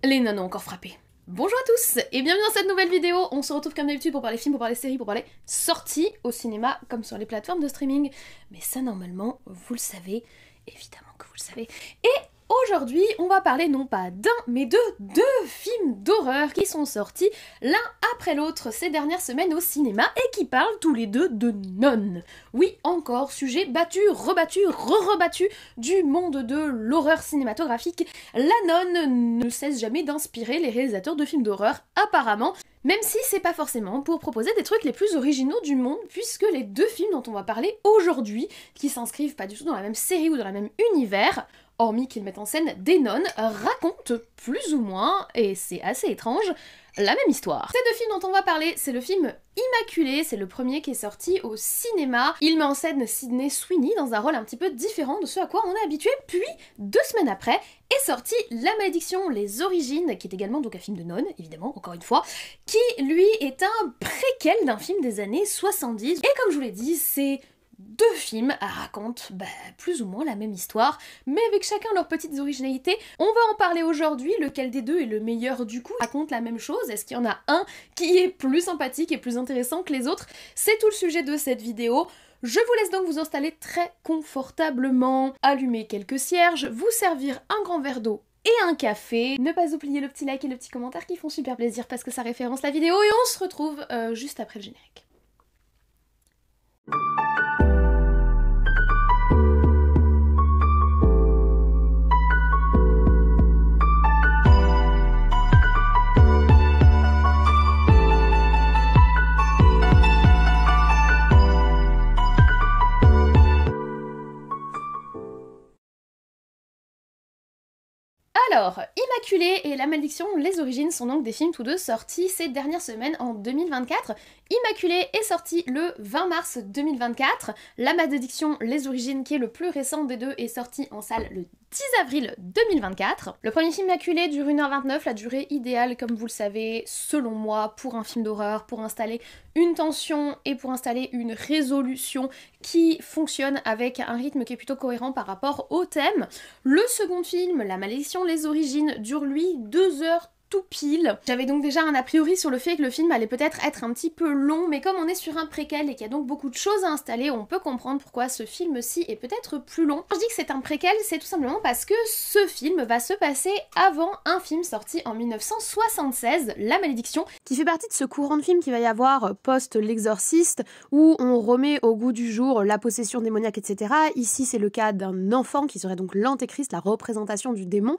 Les nonnes ont encore frappé. Bonjour à tous et bienvenue dans cette nouvelle vidéo. On se retrouve comme d'habitude pour parler films, pour parler séries, pour parler sorties au cinéma comme sur les plateformes de streaming. Mais ça normalement, vous le savez, évidemment que vous le savez. Et aujourd'hui, on va parler non pas d'un, mais de deux films d'horreur qui sont sortis l'un après l'autre ces dernières semaines au cinéma et qui parlent tous les deux de nonnes. Oui, encore sujet battu, rebattu, re-rebattu du monde de l'horreur cinématographique. La nonne ne cesse jamais d'inspirer les réalisateurs de films d'horreur, apparemment. Même si c'est pas forcément pour proposer des trucs les plus originaux du monde, puisque les deux films dont on va parler aujourd'hui, qui s'inscrivent pas du tout dans la même série ou dans le même univers, hormis qu'ils mettent en scène des nonnes, racontent plus ou moins, et c'est assez étrange, la même histoire. Ces deux films dont on va parler, c'est le film Immaculée, c'est le premier qui est sorti au cinéma. Il met en scène Sydney Sweeney dans un rôle un petit peu différent de ce à quoi on est habitué, puis 2 semaines après est sorti La Malédiction, les origines, qui est également donc un film de nonnes, évidemment, encore une fois, qui lui est un préquel d'un film des années 70. Et comme je vous l'ai dit, c'est deux films racontent plus ou moins la même histoire, mais avec chacun leurs petites originalités. On va en parler aujourd'hui, lequel des deux est le meilleur du coup, raconte la même chose, est-ce qu'il y en a un qui est plus sympathique et plus intéressant que les autres? C'est tout le sujet de cette vidéo. Je vous laisse donc vous installer très confortablement, allumer quelques cierges, vous servir un grand verre d'eau et un café. Ne pas oublier le petit like et le petit commentaire qui font super plaisir parce que ça référence la vidéo et on se retrouve juste après le générique. Alors, Immaculée et La Malédiction, les origines sont donc des films tous deux sortis ces dernières semaines en 2024. Immaculée est sorti le 20 mars 2024. La Malédiction, les origines, qui est le plus récent des deux, est sorti en salle le 10 avril 2024. Le premier film Immaculée dure 1h29, la durée idéale, comme vous le savez, selon moi, pour un film d'horreur, pour installer une tension et pour installer une résolution qui fonctionne avec un rythme qui est plutôt cohérent par rapport au thème. Le second film, La Malédiction, les origines, dure lui 2 heures tout pile. J'avais donc déjà un a priori sur le fait que le film allait peut-être être un petit peu long, mais comme on est sur un préquel et qu'il y a donc beaucoup de choses à installer, on peut comprendre pourquoi ce film-ci est peut-être plus long. Quand je dis que c'est un préquel, c'est tout simplement parce que ce film va se passer avant un film sorti en 1976, La Malédiction, qui fait partie de ce courant de film qu'il va y avoir post-L'Exorciste, où on remet au goût du jour la possession démoniaque, etc. Ici, c'est le cas d'un enfant qui serait donc l'antéchrist, la représentation du démon.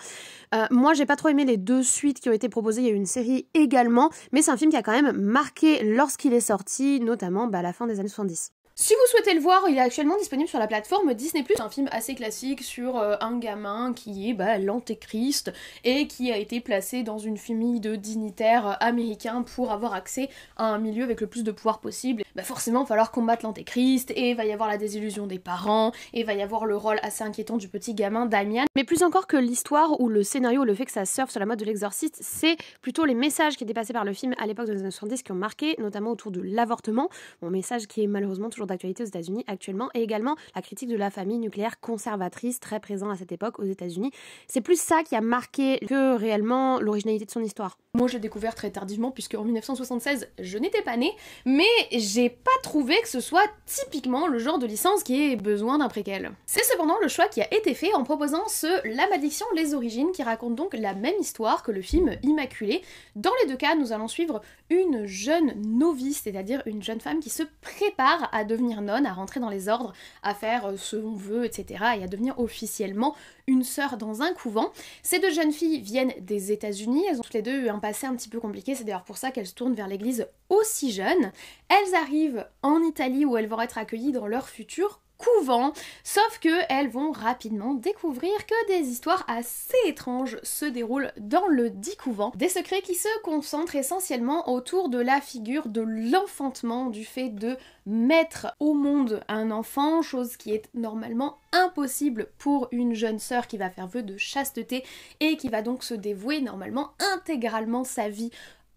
Moi, j'ai pas trop aimé les deux suites qui ont été proposées, il y a eu une série également, mais c'est un film qui a quand même marqué lorsqu'il est sorti, notamment à la fin des années 70. Si vous souhaitez le voir, il est actuellement disponible sur la plateforme Disney+. C'est un film assez classique sur un gamin qui est l'antéchrist et qui a été placé dans une famille de dignitaires américains pour avoir accès à un milieu avec le plus de pouvoir possible. Forcément, il va falloir combattre l'antéchrist et il va y avoir la désillusion des parents et il va y avoir le rôle assez inquiétant du petit gamin Damian. Mais plus encore que l'histoire ou le scénario, le fait que ça surfe sur la mode de l'exorciste, c'est plutôt les messages qui étaient passés par le film à l'époque des années 70 qui ont marqué, notamment autour de l'avortement, mon message qui est malheureusement toujours d'actualité aux États-Unis actuellement, et également la critique de la famille nucléaire conservatrice très présent à cette époque aux États-Unis. C'est plus ça qui a marqué que réellement l'originalité de son histoire. Moi, je l'ai découvert très tardivement puisque en 1976, je n'étais pas née, mais j'ai pas trouvé que ce soit typiquement le genre de licence qui ait besoin d'un préquel. C'est cependant le choix qui a été fait en proposant La Malédiction, les origines, qui raconte donc la même histoire que le film Immaculée. Dans les deux cas, nous allons suivre une jeune novice, c'est-à-dire une jeune femme qui se prépare à devenir nonne, à rentrer dans les ordres, à faire ce qu'on veut, etc. et à devenir officiellement une sœur dans un couvent. Ces deux jeunes filles viennent des États-Unis, elles ont toutes les deux eu un passé un petit peu compliqué, c'est d'ailleurs pour ça qu'elles se tournent vers l'église aussi jeunes. Elles arrivent en Italie où elles vont être accueillies dans leur futur couvent, sauf que elles vont rapidement découvrir que des histoires assez étranges se déroulent dans le dit couvent. Des secrets qui se concentrent essentiellement autour de la figure de l'enfantement, du fait de mettre au monde un enfant, chose qui est normalement impossible pour une jeune sœur qui va faire vœu de chasteté et qui va donc se dévouer normalement intégralement sa vie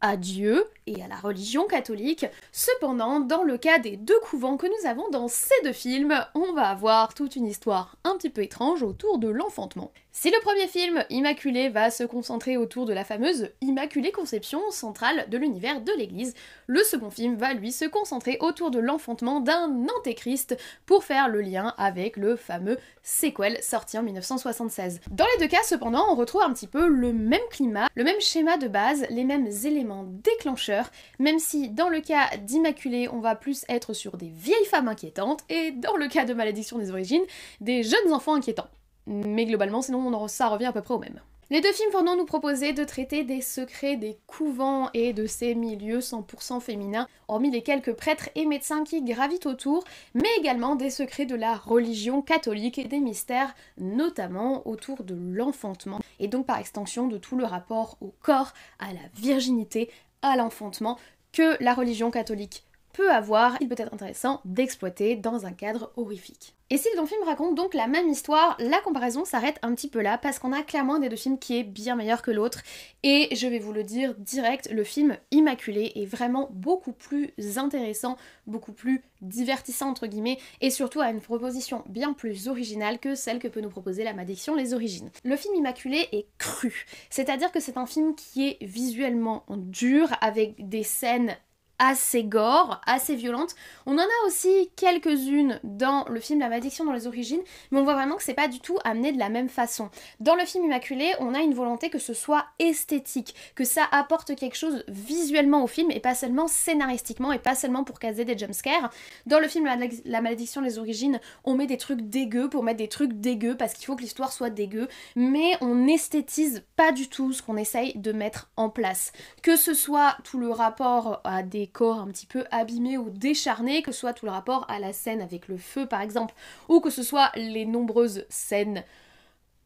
à Dieu et à la religion catholique. Cependant, dans le cas des deux couvents que nous avons dans ces deux films, on va avoir toute une histoire un petit peu étrange autour de l'enfantement. Si le premier film, Immaculée, va se concentrer autour de la fameuse Immaculée Conception, centrale de l'univers de l'Église, le second film va lui se concentrer autour de l'enfantement d'un antéchrist pour faire le lien avec le fameux sequel sorti en 1976. Dans les deux cas, cependant, on retrouve un petit peu le même climat, le même schéma de base, les mêmes éléments déclencheurs, même si dans le cas d'Immaculée, on va plus être sur des vieilles femmes inquiétantes, et dans le cas de Malédiction des origines, des jeunes enfants inquiétants. Mais globalement, sinon ça revient à peu près au même. Les deux films vont donc nous proposer de traiter des secrets des couvents et de ces milieux 100% féminins, hormis les quelques prêtres et médecins qui gravitent autour, mais également des secrets de la religion catholique et des mystères, notamment autour de l'enfantement, et donc par extension de tout le rapport au corps, à la virginité, à l'enfantement, que la religion catholique peut avoir, il peut être intéressant d'exploiter dans un cadre horrifique. Et si les deux films racontent donc la même histoire, la comparaison s'arrête un petit peu là, parce qu'on a clairement un des deux films qui est bien meilleur que l'autre, et je vais vous le dire direct, le film Immaculée est vraiment beaucoup plus intéressant, beaucoup plus divertissant entre guillemets, et surtout a une proposition bien plus originale que celle que peut nous proposer La Malédiction les origines. Le film Immaculée est cru, c'est-à-dire que c'est un film qui est visuellement dur, avec des scènes assez gore, assez violente. On en a aussi quelques-unes dans le film La Malédiction dans les origines, mais on voit vraiment que c'est pas du tout amené de la même façon. Dans le film Immaculée, on a une volonté que ce soit esthétique, que ça apporte quelque chose visuellement au film et pas seulement scénaristiquement et pas seulement pour caser des jumpscares. Dans le film La Malédiction des origines, on met des trucs dégueux pour mettre des trucs dégueux parce qu'il faut que l'histoire soit dégueu, mais on n'esthétise pas du tout ce qu'on essaye de mettre en place. Que ce soit tout le rapport à des corps un petit peu abîmés ou décharnés, que ce soit tout le rapport à la scène avec le feu par exemple, ou que ce soit les nombreuses scènes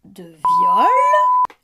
de viol,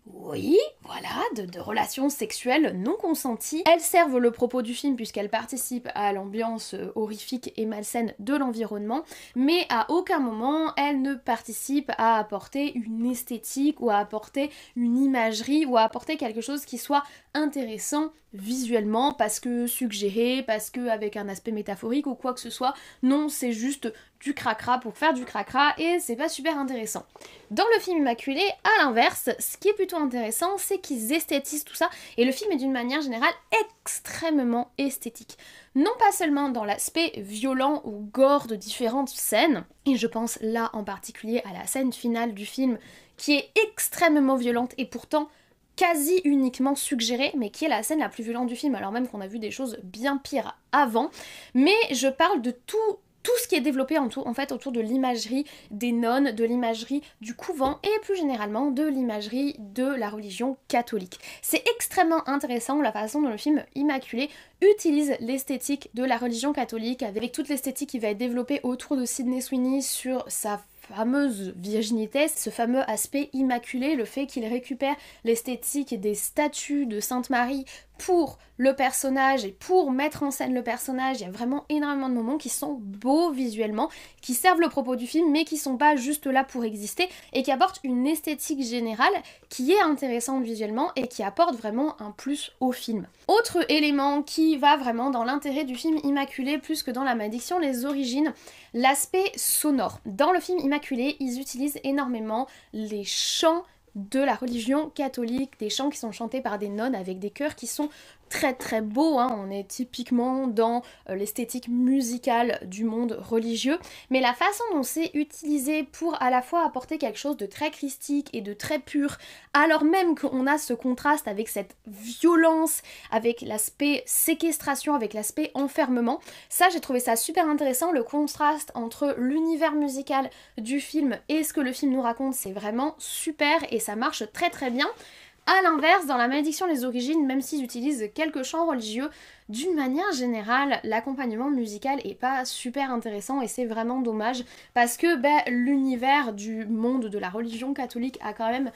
oui, voilà, de relations sexuelles non consenties. Elles servent le propos du film puisqu'elles participent à l'ambiance horrifique et malsaine de l'environnement, mais à aucun moment elles ne participent à apporter une esthétique ou à apporter une imagerie ou à apporter quelque chose qui soit intéressant visuellement, parce que suggéré, parce que avec un aspect métaphorique ou quoi que ce soit. Non, c'est juste du cracra pour faire du cracra et c'est pas super intéressant. Dans le film Immaculée, à l'inverse, ce qui est plutôt intéressant, c'est qu'ils esthétisent tout ça et le film est d'une manière générale extrêmement esthétique. Non pas seulement dans l'aspect violent ou gore de différentes scènes, et je pense là en particulier à la scène finale du film qui est extrêmement violente et pourtant quasi uniquement suggérée, mais qui est la scène la plus violente du film, alors même qu'on a vu des choses bien pires avant, mais je parle de tout ce qui est développé autour de l'imagerie des nonnes, de l'imagerie du couvent et plus généralement de l'imagerie de la religion catholique. C'est extrêmement intéressant la façon dont le film Immaculée utilise l'esthétique de la religion catholique avec toute l'esthétique qui va être développée autour de Sydney Sweeney sur sa fameuse virginité, ce fameux aspect immaculé, le fait qu'il récupère l'esthétique des statues de Sainte Marie pour le personnage et pour mettre en scène le personnage. Il y a vraiment énormément de moments qui sont beaux visuellement, qui servent le propos du film mais qui sont pas juste là pour exister et qui apportent une esthétique générale qui est intéressante visuellement et qui apporte vraiment un plus au film. Autre élément qui va vraiment dans l'intérêt du film Immaculée plus que dans La Malédiction les origines, l'aspect sonore. Dans le film Immaculée, ils utilisent énormément les chants de la religion catholique, des chants qui sont chantés par des nonnes avec des chœurs qui sont très très beaux, hein. On est typiquement dans l'esthétique musicale du monde religieux, mais la façon dont c'est utilisé pour à la fois apporter quelque chose de très christique et de très pur, alors même qu'on a ce contraste avec cette violence, avec l'aspect séquestration, avec l'aspect enfermement, ça j'ai trouvé ça super intéressant, le contraste entre l'univers musical du film et ce que le film nous raconte, c'est vraiment super et ça marche très très bien. A l'inverse, dans La Malédiction les origines, même s'ils utilisent quelques chants religieux, d'une manière générale, l'accompagnement musical est pas super intéressant et c'est vraiment dommage parce que l'univers du monde de la religion catholique a quand même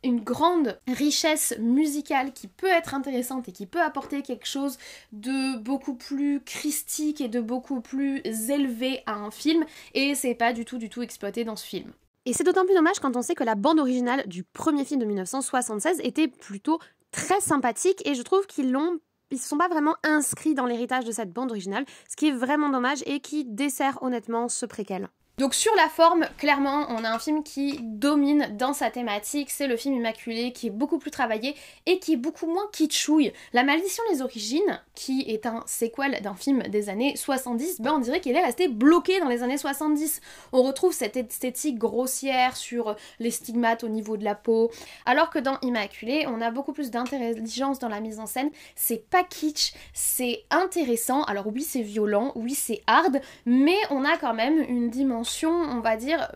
une grande richesse musicale qui peut être intéressante et qui peut apporter quelque chose de beaucoup plus christique et de beaucoup plus élevé à un film et c'est pas du tout exploité dans ce film. Et c'est d'autant plus dommage quand on sait que la bande originale du premier film de 1976 était plutôt très sympathique et je trouve qu'ils ne sont pas vraiment inscrits dans l'héritage de cette bande originale, ce qui est vraiment dommage et qui dessert honnêtement ce préquel. Donc sur la forme, clairement, on a un film qui domine dans sa thématique, c'est le film Immaculé qui est beaucoup plus travaillé et qui est beaucoup moins kitschouille. La Malédiction des Origines, qui est un sequel d'un film des années 70, ben on dirait qu'il est resté bloqué dans les années 70. On retrouve cette esthétique grossière sur les stigmates au niveau de la peau, alors que dans Immaculé, on a beaucoup plus d'intelligence dans la mise en scène, c'est pas kitsch, c'est intéressant, alors oui c'est violent, oui c'est hard, mais on a quand même une dimension, on va dire,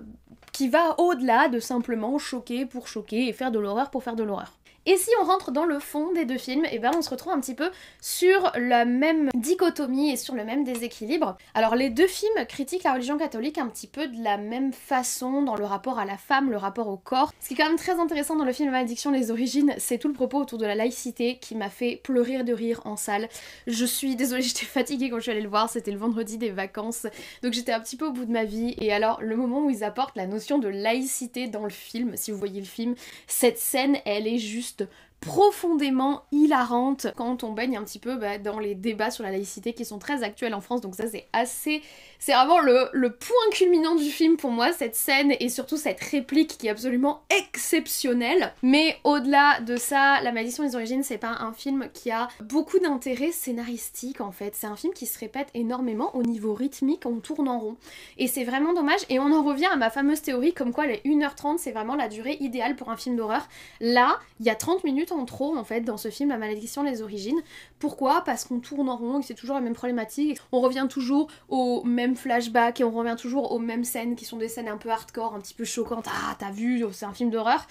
qui va au-delà de simplement choquer pour choquer et faire de l'horreur pour faire de l'horreur. Et si on rentre dans le fond des deux films, et ben on se retrouve un petit peu sur la même dichotomie et sur le même déséquilibre. Alors les deux films critiquent la religion catholique un petit peu de la même façon dans le rapport à la femme, le rapport au corps. Ce qui est quand même très intéressant dans le film Malédiction les Origines, c'est tout le propos autour de la laïcité qui m'a fait pleurer de rire en salle. Je suis désolée, j'étais fatiguée quand je suis allée le voir, c'était le vendredi des vacances, donc j'étais un petit peu au bout de ma vie. Et alors le moment où ils apportent la notion de laïcité dans le film, si vous voyez le film, cette scène elle est juste profondément hilarante quand on baigne un petit peu dans les débats sur la laïcité qui sont très actuels en France, donc ça c'est vraiment le point culminant du film pour moi, cette scène et surtout cette réplique qui est absolument exceptionnelle. Mais au-delà de ça, La Malédiction des Origines, c'est pas un film qui a beaucoup d'intérêt scénaristique en fait, c'est un film qui se répète énormément au niveau rythmique, on tourne en rond et c'est vraiment dommage. Et on en revient à ma fameuse théorie comme quoi les 1h30 c'est vraiment la durée idéale pour un film d'horreur. Là, il y a 30 minutes en trop en fait dans ce film La Malédiction des Origines. Pourquoi? Parce qu'on tourne en rond et que c'est toujours la même problématique. On revient toujours aux mêmes flashbacks et on revient toujours aux mêmes scènes qui sont des scènes un peu hardcore, un petit peu choquantes. Ah, t'as vu, c'est un film d'horreur.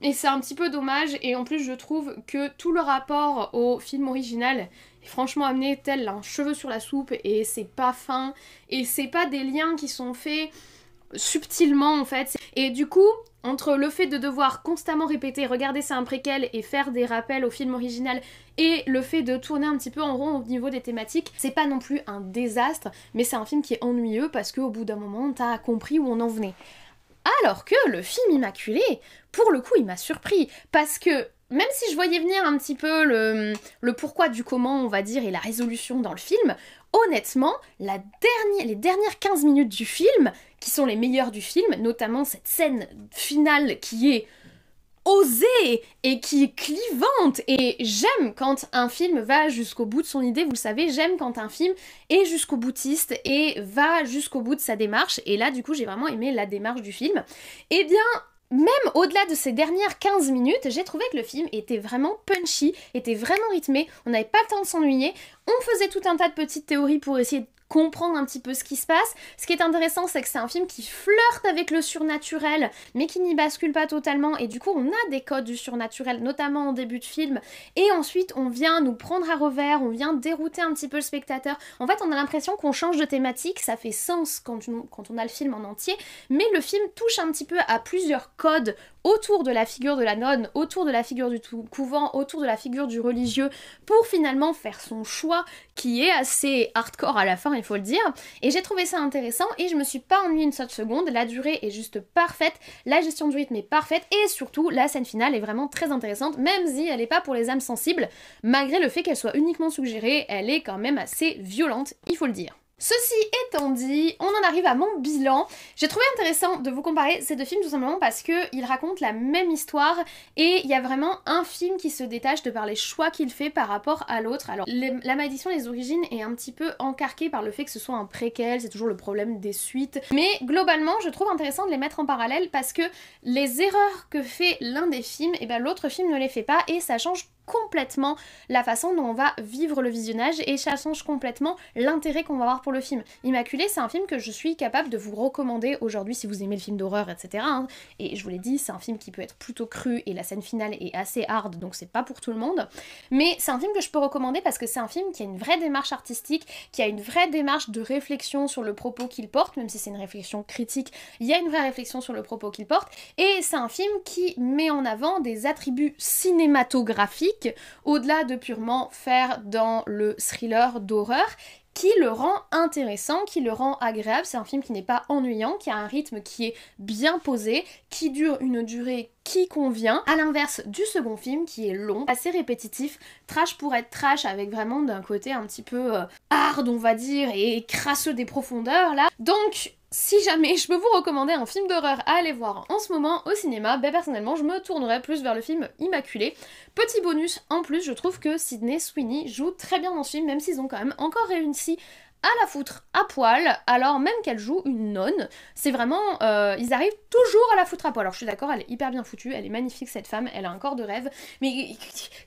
Et c'est un petit peu dommage et en plus je trouve que tout le rapport au film original est franchement amené tel un cheveu sur la soupe et c'est pas fin et c'est pas des liens qui sont faits subtilement en fait. Et du coup, entre le fait de devoir constamment répéter regardez c'est un préquel et faire des rappels au film original et le fait de tourner un petit peu en rond au niveau des thématiques, c'est pas non plus un désastre, mais c'est un film qui est ennuyeux parce qu'au bout d'un moment t'as compris où on en venait. Alors que le film Immaculé, pour le coup il m'a surpris parce que même si je voyais venir un petit peu le pourquoi du comment on va dire et la résolution dans le film, honnêtement, les dernières 15 minutes du film, qui sont les meilleures du film, notamment cette scène finale qui est osée et qui est clivante, et j'aime quand un film va jusqu'au bout de son idée, vous le savez, j'aime quand un film est jusqu'au boutiste et va jusqu'au bout de sa démarche, et là du coup j'ai vraiment aimé la démarche du film. Et bien même au-delà de ces dernières 15 minutes, j'ai trouvé que le film était vraiment punchy, était vraiment rythmé, on n'avait pas le temps de s'ennuyer, on faisait tout un tas de petites théories pour essayer de comprendre un petit peu ce qui se passe. Ce qui est intéressant, c'est que c'est un film qui flirte avec le surnaturel, mais qui n'y bascule pas totalement, et du coup on a des codes du surnaturel, notamment en début de film, et ensuite on vient nous prendre à revers, on vient dérouter un petit peu le spectateur. En fait on a l'impression qu'on change de thématique, ça fait sens quand on a le film en entier, mais le film touche un petit peu à plusieurs codes autour de la figure de la nonne, autour de la figure du couvent, autour de la figure du religieux, pour finalement faire son choix qui est assez hardcore à la fin, il faut le dire. Et j'ai trouvé ça intéressant et je me suis pas ennuyée une seule seconde, la durée est juste parfaite, la gestion du rythme est parfaite et surtout la scène finale est vraiment très intéressante, même si elle est pas pour les âmes sensibles, malgré le fait qu'elle soit uniquement suggérée, elle est quand même assez violente, il faut le dire. Ceci étant dit, on en arrive à mon bilan. J'ai trouvé intéressant de vous comparer ces deux films tout simplement parce qu'ils racontent la même histoire et il y a vraiment un film qui se détache de par les choix qu'il fait par rapport à l'autre. Alors, La Malédiction des Origines est un petit peu encarquée par le fait que ce soit un préquel, c'est toujours le problème des suites. Mais globalement, je trouve intéressant de les mettre en parallèle parce que les erreurs que fait l'un des films, et ben l'autre film ne les fait pas et ça change complètement la façon dont on va vivre le visionnage et ça change complètement l'intérêt qu'on va avoir pour le film. Immaculé, c'est un film que je suis capable de vous recommander aujourd'hui si vous aimez le film d'horreur, etc. hein. Et je vous l'ai dit, c'est un film qui peut être plutôt cru et la scène finale est assez hard, donc c'est pas pour tout le monde. Mais c'est un film que je peux recommander parce que c'est un film qui a une vraie démarche artistique, qui a une vraie démarche de réflexion sur le propos qu'il porte, même si c'est une réflexion critique, il y a une vraie réflexion sur le propos qu'il porte, et c'est un film qui met en avant des attributs cinématographiques au-delà de purement faire dans le thriller d'horreur, qui le rend intéressant, qui le rend agréable. C'est un film qui n'est pas ennuyant, qui a un rythme qui est bien posé, qui dure une durée qui convient, à l'inverse du second film qui est long, assez répétitif, trash pour être trash avec vraiment d'un côté un petit peu hard on va dire et crasseux des profondeurs là. Donc si jamais je peux vous recommander un film d'horreur à aller voir en ce moment au cinéma, ben personnellement je me tournerais plus vers le film Immaculé. Petit bonus en plus, je trouve que Sydney Sweeney joue très bien dans ce film, même s'ils ont quand même encore réussi à la foutre à poil, alors même qu'elle joue une nonne, c'est vraiment, ils arrivent toujours à la foutre à poil. Alors je suis d'accord, elle est hyper bien foutue, elle est magnifique cette femme, elle a un corps de rêve, mais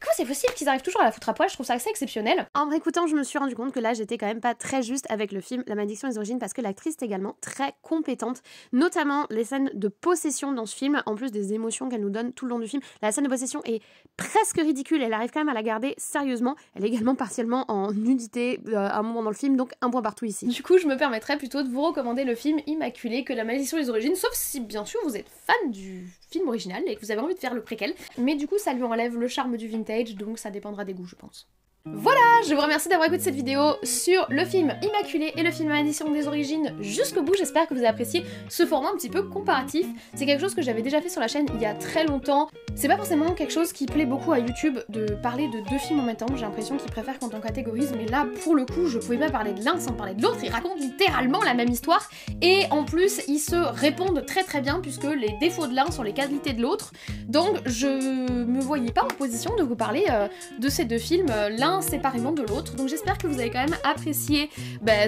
comment c'est possible qu'ils arrivent toujours à la foutre à poil? Je trouve ça assez exceptionnel. En me réécoutant, je me suis rendu compte que là j'étais quand même pas très juste avec le film La Malédiction des Origines, parce que l'actrice est également très compétente, notamment les scènes de possession dans ce film, en plus des émotions qu'elle nous donne tout le long du film. La scène de possession est presque ridicule, elle arrive quand même à la garder sérieusement, elle est également partiellement en nudité à un moment dans le film, donc un point partout ici. Du coup, je me permettrais plutôt de vous recommander le film Immaculé que La Malédiction des Origines, sauf si bien sûr vous êtes fan du film original et que vous avez envie de faire le préquel. Mais du coup, ça lui enlève le charme du vintage, donc ça dépendra des goûts, je pense. Voilà, je vous remercie d'avoir écouté cette vidéo sur le film Immaculé et le film Malédiction des Origines jusqu'au bout. J'espère que vous avez apprécié ce format un petit peu comparatif. C'est quelque chose que j'avais déjà fait sur la chaîne il y a très longtemps. C'est pas forcément quelque chose qui plaît beaucoup à YouTube de parler de deux films en même temps. J'ai l'impression qu'ils préfèrent quand on catégorise, mais là pour le coup je pouvais pas parler de l'un sans parler de l'autre. Ils racontent littéralement la même histoire et en plus ils se répondent très très bien puisque les défauts de l'un sont les qualités de l'autre. Donc je me voyais pas en position de vous parler de ces deux films, l'un séparément de l'autre. Donc j'espère que vous avez quand même apprécié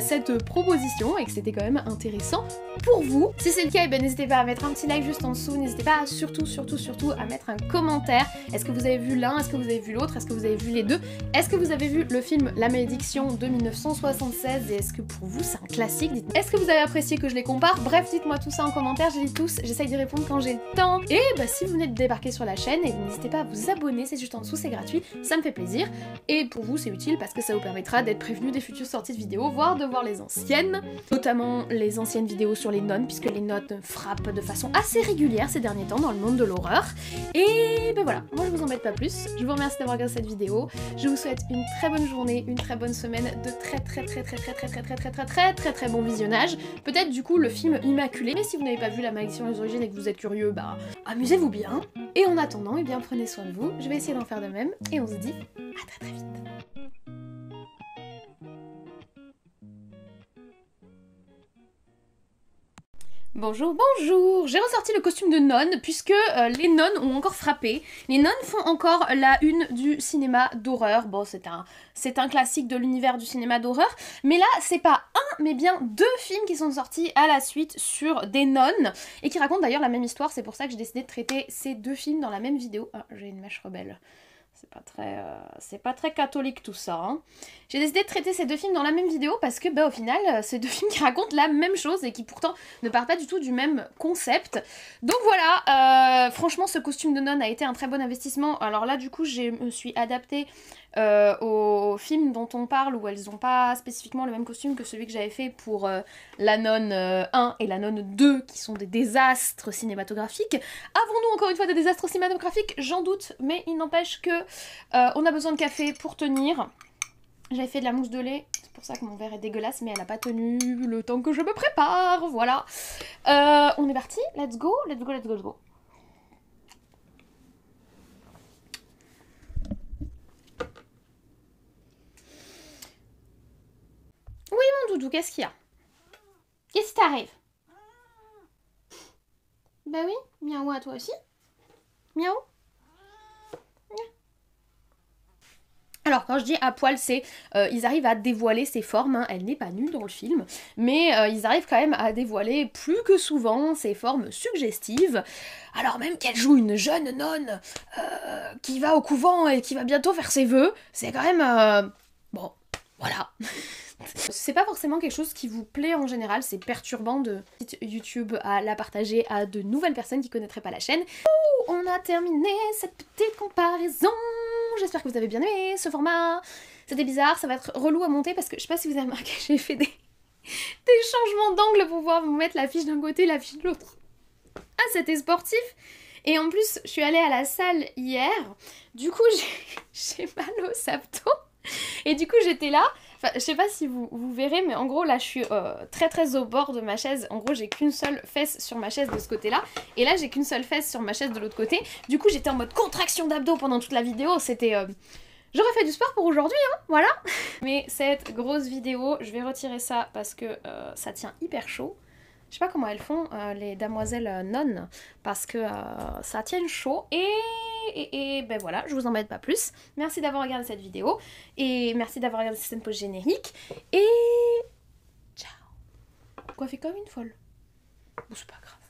cette proposition et que c'était quand même intéressant pour vous. Si c'est le cas, n'hésitez pas à mettre un petit like juste en dessous, n'hésitez pas à surtout à mettre un commentaire. Est-ce que vous avez vu l'un, est-ce que vous avez vu l'autre, est-ce que vous avez vu les deux, est-ce que vous avez vu le film La Malédiction de 1976 et est-ce que pour vous c'est un classique? Dites-moi. Est-ce que vous avez apprécié que je les compare? Bref, dites-moi tout ça en commentaire, je les lis tous, j'essaye d'y répondre quand j'ai le temps. Et si vous venez de débarquer sur la chaîne, n'hésitez pas à vous abonner, c'est juste en dessous, c'est gratuit, ça me fait plaisir. Et pour vous c'est utile parce que ça vous permettra d'être prévenu des futures sorties de vidéos, voire de voir les anciennes, notamment les anciennes vidéos sur les nonnes, puisque les nonnes frappent de façon assez régulière ces derniers temps dans le monde de l'horreur. Et voilà, moi je vous embête pas plus, je vous remercie d'avoir regardé cette vidéo, je vous souhaite une très bonne journée, une très bonne semaine, de très bon visionnage, peut-être du coup le film Immaculé, mais si vous n'avez pas vu La Malédiction des Origines et que vous êtes curieux, amusez-vous bien, et en attendant, prenez soin de vous, je vais essayer d'en faire de même, et on se dit à très vite. Bonjour, bonjour! J'ai ressorti le costume de nonne puisque les nonnes ont encore frappé. Les nonnes font encore la une du cinéma d'horreur. Bon, c'est un classique de l'univers du cinéma d'horreur. Mais là, c'est pas un, mais bien deux films qui sont sortis à la suite sur des nonnes et qui racontent d'ailleurs la même histoire. C'est pour ça que j'ai décidé de traiter ces deux films dans la même vidéo. Ah, j'ai une mèche rebelle. C'est pas très catholique tout ça. Hein. J'ai décidé de traiter ces deux films dans la même vidéo parce que au final, c'est deux films qui racontent la même chose et qui pourtant ne partent pas du tout du même concept. Donc voilà, franchement ce costume de nonne a été un très bon investissement. Alors là du coup je me suis adaptée aux films dont on parle où elles n'ont pas spécifiquement le même costume que celui que j'avais fait pour La Nonne 1 et La Nonne 2 qui sont des désastres cinématographiques. Avons-nous encore une fois des désastres cinématographiques? J'en doute, mais il n'empêche que on a besoin de café pour tenir. J'avais fait de la mousse de lait, c'est pour ça que mon verre est dégueulasse, mais elle n'a pas tenu le temps que je me prépare, voilà. On est parti, let's go, let's go, let's go, let's go. Oui mon doudou, qu'est-ce qu'il y a? Qu'est-ce qui t'arrive? Bah oui, miaou à toi aussi. Miaou. Alors quand je dis à poil, c'est ils arrivent à dévoiler ses formes, hein. Elle n'est pas nue dans le film, mais ils arrivent quand même à dévoiler plus que souvent ses formes suggestives, alors même qu'elle joue une jeune nonne qui va au couvent et qui va bientôt faire ses vœux, c'est quand même... bon, voilà. C'est pas forcément quelque chose qui vous plaît en général, c'est perturbant de YouTube à la partager à de nouvelles personnes qui connaîtraient pas la chaîne. On a terminé cette petite comparaison. J'espère que vous avez bien aimé ce format. C'était bizarre, ça va être relou à monter parce que je sais pas si vous avez remarqué, j'ai fait des changements d'angle pour pouvoir vous mettre la fiche d'un côté et la fiche de l'autre. Ah, c'était sportif. Et en plus, je suis allée à la salle hier. Du coup, j'ai mal au septum. Et du coup, j'étais là. Enfin, je sais pas si vous verrez, mais en gros là je suis très au bord de ma chaise. En gros j'ai qu'une seule fesse sur ma chaise de ce côté-là, et là j'ai qu'une seule fesse sur ma chaise de l'autre côté. Du coup j'étais en mode contraction d'abdos pendant toute la vidéo, c'était... J'aurais fait du sport pour aujourd'hui, hein, voilà. Mais cette grosse vidéo, je vais retirer ça parce que ça tient hyper chaud. Je sais pas comment elles font, les damoiselles nonnes, parce que ça tient chaud. Et ben voilà, je vous embête pas plus. Merci d'avoir regardé cette vidéo. Et merci d'avoir regardé cette scène post-générique. Et... ciao. Coiffée comme une folle. Bon, c'est pas grave.